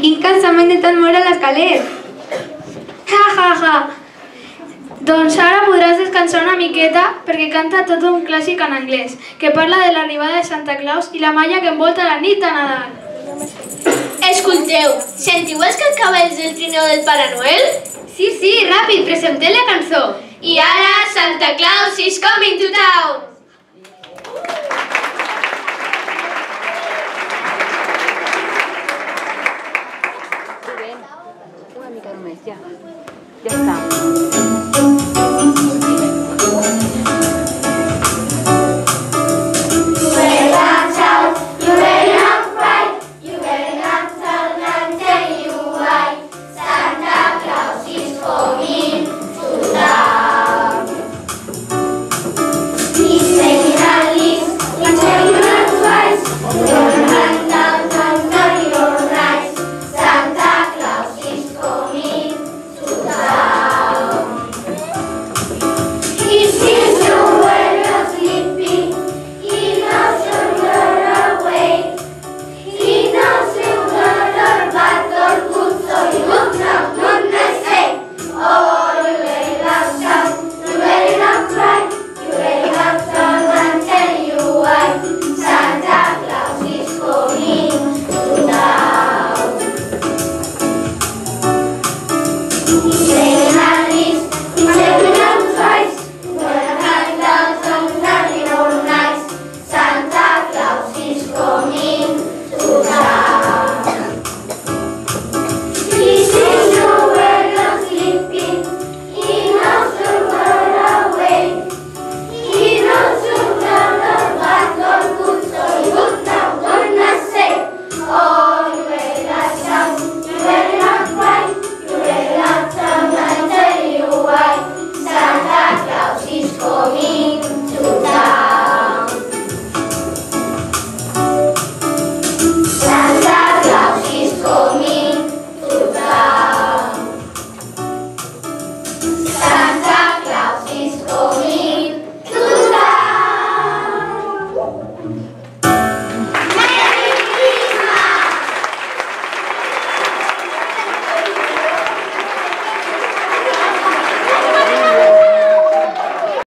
quin cansament de tant moure a l'escaler. Ja, ja, ja. Doncs ara podràs descansar una miqueta perquè canta tot un clàssic en anglès que parla de l'arribada de Santa Claus i la malla que envolta la nit de Nadal. Escolteu, sentiu els cascavells del trineu del Pare Noel? Sí, sí, ràpid, presentem la cançó. I ara Santa Claus is coming to town! Una mica només, ja. Ja està.